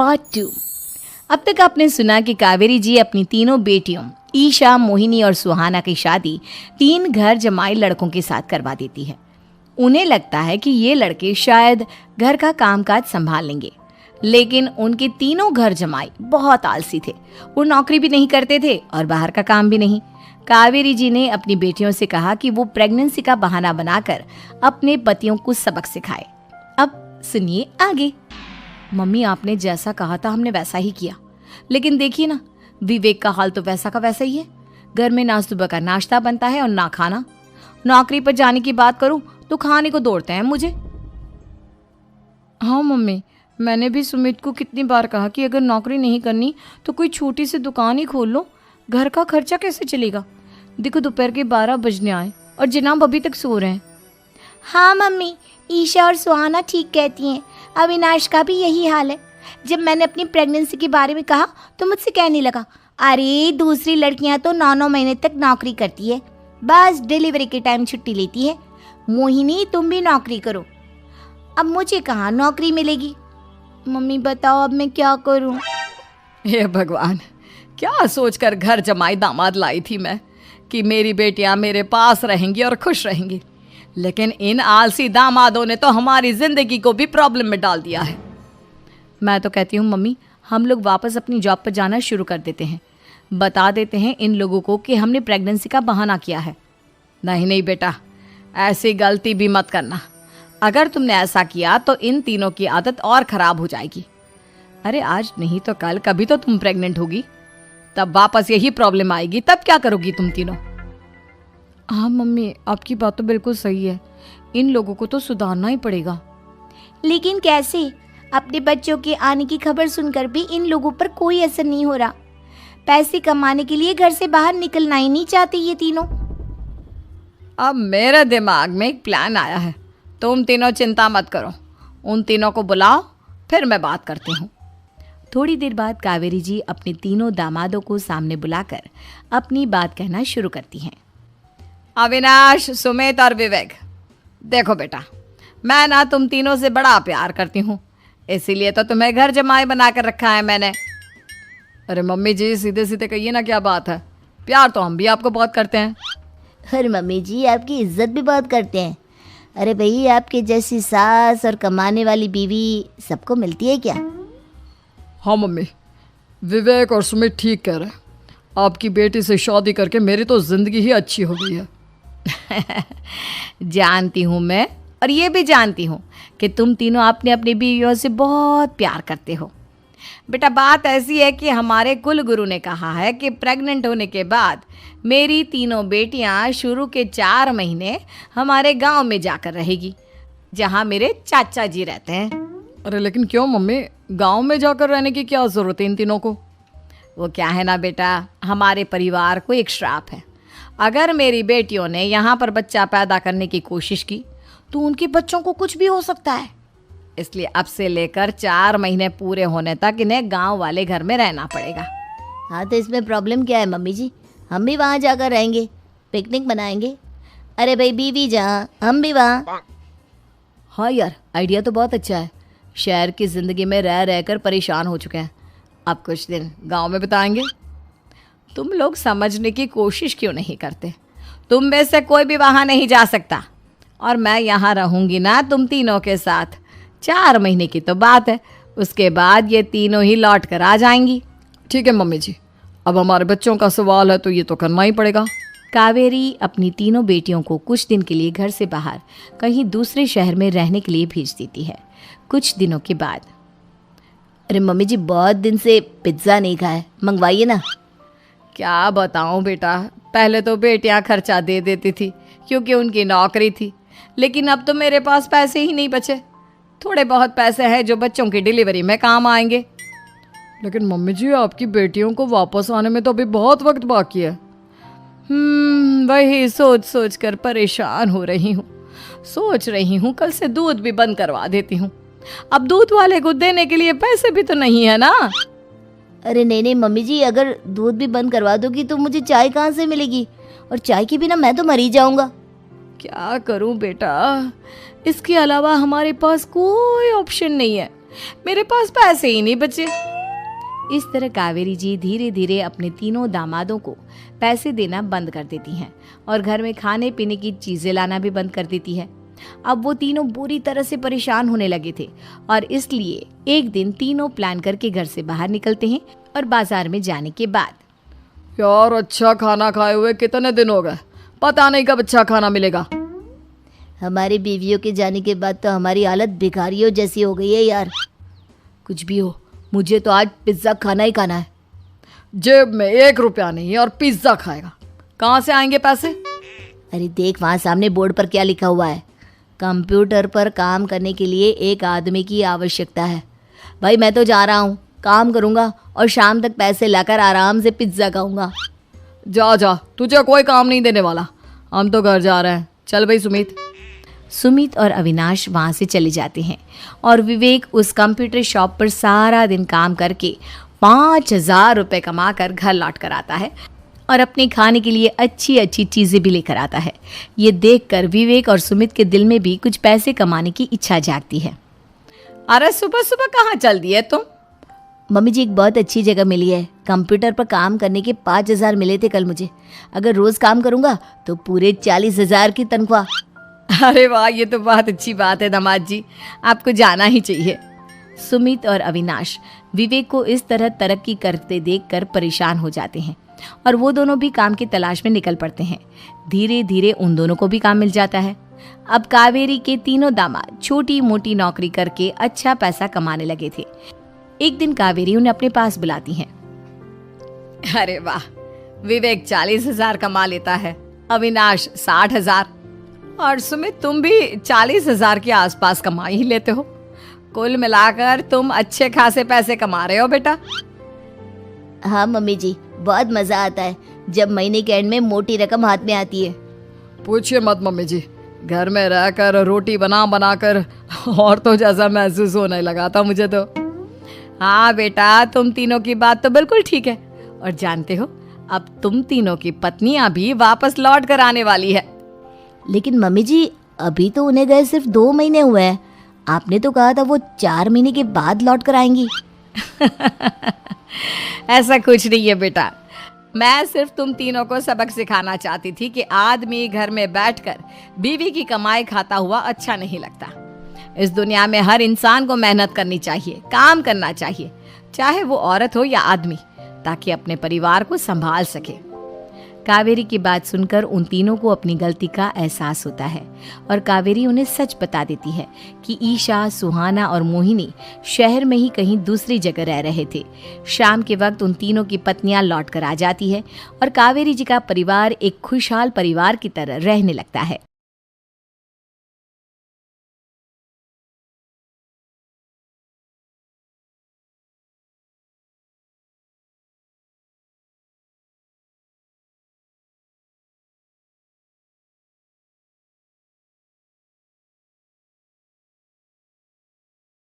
Part 2। अब तक आपने सुना कि कावेरी जी अपनी तीनों बेटियों ईशा, मोहिनी और सुहाना की शादी 3 घर जमाई लड़कों के साथ करवा देती है। उन्हें लगता है कि ये लड़के शायद घर का कामकाज संभाल लेंगे, लेकिन उनके तीनों घर जमाई बहुत आलसी थे। वो नौकरी भी नहीं करते थे और बाहर का काम भी नहीं। कावेरी जी ने अपनी बेटियों से कहा कि वो प्रेगनेंसी का बहाना बनाकर अपने पतियों को सबक सिखाए। अब सुनिए आगे। मम्मी, आपने जैसा कहा था हमने वैसा ही किया, लेकिन देखिए ना, विवेक का हाल तो वैसा का वैसा ही है। घर में ना सुबह का नाश्ता बनता है और ना खाना। नौकरी पर जाने की बात करूं तो खाने को दौड़ते हैं मुझे। हाँ मम्मी, मैंने भी सुमित को कितनी बार कहा कि अगर नौकरी नहीं करनी तो कोई छोटी सी दुकान ही खोल लो। घर का खर्चा कैसे चलेगा? देखो दोपहर के 12 बजने आए और जनाब अभी तक सो रहे हैं। हाँ मम्मी, ईशा और सुहाना ठीक कहती हैं। अविनाश का भी यही हाल है। जब मैंने अपनी प्रेगनेंसी के बारे में कहा तो मुझसे कहने लगा, अरे दूसरी लड़कियां तो 9-9 महीने तक नौकरी करती है, बस डिलीवरी के टाइम छुट्टी लेती है। मोहिनी, तुम भी नौकरी करो। अब मुझे कहाँ नौकरी मिलेगी? मम्मी बताओ अब मैं क्या करूँ? हे भगवान, क्या सोचकर घर जमाई दामाद लाई थी मैं कि मेरी बेटियां मेरे पास रहेंगी और खुश रहेंगी, लेकिन इन आलसी दामादों ने तो हमारी जिंदगी को भी प्रॉब्लम में डाल दिया है। मैं तो कहती हूँ मम्मी, हम लोग वापस अपनी जॉब पर जाना शुरू कर देते हैं। बता देते हैं इन लोगों को कि हमने प्रेगनेंसी का बहाना किया है। नहीं नहीं बेटा, ऐसी गलती भी मत करना। अगर तुमने ऐसा किया तो इन तीनों की आदत और ख़राब हो जाएगी। अरे आज नहीं तो कल कभी तो तुम प्रेग्नेंट होगी, तब वापस यही प्रॉब्लम आएगी। तब क्या करोगी तुम तीनों? हाँ मम्मी, आपकी बात तो बिल्कुल सही है। इन लोगों को तो सुधारना ही पड़ेगा। लेकिन कैसे? अपने बच्चों के आने की खबर सुनकर भी इन लोगों पर कोई असर नहीं हो रहा। पैसे कमाने के लिए घर से बाहर निकलना ही नहीं चाहते ये तीनों। अब मेरे दिमाग में एक प्लान आया है। तुम तीनों चिंता मत करो, उन तीनों को बुलाओ, फिर मैं बात करती हूँ। थोड़ी देर बाद कावेरी जी अपने तीनों दामादों को सामने बुलाकर अपनी बात कहना शुरू करती हैं। अविनाश, सुमित और विवेक, देखो बेटा, मैं ना तुम तीनों से बड़ा प्यार करती हूँ, इसीलिए तो तुम्हें घर जमाई बना कर रखा है मैंने। अरे मम्मी जी, सीधे सीधे कहिए ना, क्या बात है? प्यार तो हम भी आपको बहुत करते हैं। अरे मम्मी जी, आपकी इज्जत भी बहुत करते हैं। अरे भाई, आपके जैसी सास और कमाने वाली बीवी सबको मिलती है क्या? हाँ मम्मी, विवेक और सुमित ठीक कह रहे हैं। आपकी बेटी से शादी करके मेरी तो ज़िंदगी ही अच्छी हो गई है। जानती हूँ मैं, और ये भी जानती हूँ कि तुम तीनों अपने अपनी बीवियों से बहुत प्यार करते हो। बेटा, बात ऐसी है कि हमारे कुल गुरु ने कहा है कि प्रेग्नेंट होने के बाद मेरी तीनों बेटियां शुरू के 4 महीने हमारे गांव में जाकर रहेगी, जहां मेरे चाचा जी रहते हैं। अरे लेकिन क्यों मम्मी, गांव में जाकर रहने की क्या ज़रूरत है इन तीनों को? वो क्या है ना बेटा, हमारे परिवार को एक श्राप है। अगर मेरी बेटियों ने यहाँ पर बच्चा पैदा करने की कोशिश की तो उनके बच्चों को कुछ भी हो सकता है। इसलिए अब से लेकर 4 महीने पूरे होने तक इन्हें गांव वाले घर में रहना पड़ेगा। हाँ तो इसमें प्रॉब्लम क्या है मम्मी जी? हम भी वहाँ जाकर रहेंगे, पिकनिक मनाएंगे। अरे भाई, बीवी जहाँ हम भी वहाँ। हाँ यार, आइडिया तो बहुत अच्छा है। शहर की ज़िंदगी में रह रहकर परेशान हो चुके हैं, अब कुछ दिन गांव में बिताएंगे। तुम लोग समझने की कोशिश क्यों नहीं करते? तुम में से कोई भी वहाँ नहीं जा सकता, और मैं यहाँ रहूँगी ना तुम तीनों के साथ। 4 महीने की तो बात है, उसके बाद ये तीनों ही लौट कर आ जाएंगी। ठीक है मम्मी जी, अब हमारे बच्चों का सवाल है तो ये तो करना ही पड़ेगा। कावेरी अपनी तीनों बेटियों को कुछ दिन के लिए घर से बाहर कहीं दूसरे शहर में रहने के लिए भेज देती है। कुछ दिनों के बाद, अरे मम्मी जी, बहुत दिन से पिज्ज़ा नहीं खाया, मंगवाइए ना। क्या बताऊं बेटा, पहले तो बेटियां खर्चा दे देती थी क्योंकि उनकी नौकरी थी, लेकिन अब तो मेरे पास पैसे ही नहीं बचे। थोड़े बहुत पैसे हैं जो बच्चों की डिलीवरी में काम आएंगे। लेकिन मम्मी जी, आपकी बेटियों को वापस आने में तो अभी बहुत वक्त बाकी है। वही सोच सोच कर परेशान हो रही हूँ। सोच रही हूँ कल से दूध भी बंद करवा देती हूँ। अब दूध वाले को देने के लिए पैसे भी तो नहीं है ना। अरे नहीं नहीं मम्मी जी, अगर दूध भी बंद करवा दोगी तो मुझे चाय कहाँ से मिलेगी? और चाय के बिना मैं तो मर ही जाऊंगा। क्या करूं बेटा, इसके अलावा हमारे पास कोई ऑप्शन नहीं है। मेरे पास पैसे ही नहीं बचे। इस तरह कावेरी जी धीरे धीरे अपने तीनों दामादों को पैसे देना बंद कर देती हैं और घर में खाने पीने की चीजें लाना भी बंद कर देती है। अब वो तीनों बुरी तरह से परेशान होने लगे थे और इसलिए एक दिन तीनों प्लान करके घर से बाहर निकलते हैं और बाजार में जाने के बाद, यार अच्छा खाना खाए हुए कितने दिन हो गए, पता नहीं कब अच्छा खाना मिलेगा। हमारी बीवियों के जाने के बाद तो हमारी हालत भिखारियों जैसी हो गई है यार। कुछ भी हो, मुझे तो आज पिज्ज़ा खाना ही खाना है। जेब में 1 रुपया नहीं और पिज्जा खाएगा, कहाँ से आएंगे पैसे? अरे देख वहाँ सामने बोर्ड पर क्या लिखा हुआ है, कंप्यूटर पर काम करने के लिए एक आदमी की आवश्यकता है। भाई मैं तो जा रहा हूँ, काम करूँगा और शाम तक पैसे लाकर आराम से पिज्ज़ा खाऊंगा। जा जा, तुझे कोई काम नहीं देने वाला, हम तो घर जा रहे हैं। चल भाई सुमित। सुमित और अविनाश वहाँ से चले जाते हैं और विवेक उस कंप्यूटर शॉप पर सारा दिन काम करके 5,000 रुपये कमा कर घर लौट कर आता है और अपने खाने के लिए अच्छी अच्छी चीज़ें भी लेकर आता है। ये देखकर विवेक और सुमित के दिल में भी कुछ पैसे कमाने की इच्छा जागती है। अरे सुबह सुबह कहाँ चल दी है तुम? मम्मी जी एक बहुत अच्छी जगह मिली है, कंप्यूटर पर काम करने के 5,000 मिले थे कल मुझे। अगर रोज़ काम करूँगा तो पूरे 40,000 की तनख्वाह। अरे वाह, ये तो बहुत अच्छी बात है दामाद जी, आपको जाना ही चाहिए। सुमित और अविनाश विवेक को इस तरह तरक्की करते देखकर परेशान हो जाते हैं और वो दोनों भी काम की तलाश में निकल पड़ते हैं। धीरे धीरे उन दोनों को भी काम मिल जाता है। अब कावेरी के तीनों दामाद छोटी मोटी नौकरी करके अच्छा पैसा कमाने लगे थे। एक दिन कावेरी उन्हें अपने पास बुलाती है। अरे वाह, विवेक 40,000 कमा लेता है, अविनाश 60,000 और सुमित तुम भी 40,000 के आसपास कमा ही लेते हो। कुल मिलाकर तुम अच्छे खासे पैसे कमा रहे हो बेटा। हाँ मम्मी जी, बहुत मज़ा आता है जब महीने के एंड में मोटी रकम हाथ में आती है। पूछिए मत मम्मी जी, घर में रहकर रोटी बना बना कर औरतों जैसा महसूस होने लगा था मुझे तो। हाँ बेटा, तुम तीनों की बात तो बिल्कुल ठीक है और जानते हो अब तुम तीनों की पत्नियां भी वापस लौट कर आने वाली है। लेकिन मम्मी जी अभी तो उन्हें गए सिर्फ 2 महीने हुए हैं, आपने तो कहा था वो 4 महीने के बाद लौट कर आएंगी। ऐसा कुछ नहीं है बेटा, मैं सिर्फ तुम तीनों को सबक सिखाना चाहती थी कि आदमी घर में बैठकर बीवी की कमाई खाता हुआ अच्छा नहीं लगता। इस दुनिया में हर इंसान को मेहनत करनी चाहिए, काम करना चाहिए, चाहे वो औरत हो या आदमी, ताकि अपने परिवार को संभाल सके। कावेरी की बात सुनकर उन तीनों को अपनी गलती का एहसास होता है और कावेरी उन्हें सच बता देती है कि ईशा, सुहाना और मोहिनी शहर में ही कहीं दूसरी जगह रह रहे थे। शाम के वक्त उन तीनों की पत्नियां लौट कर आ जाती है और कावेरी जी का परिवार एक खुशहाल परिवार की तरह रहने लगता है।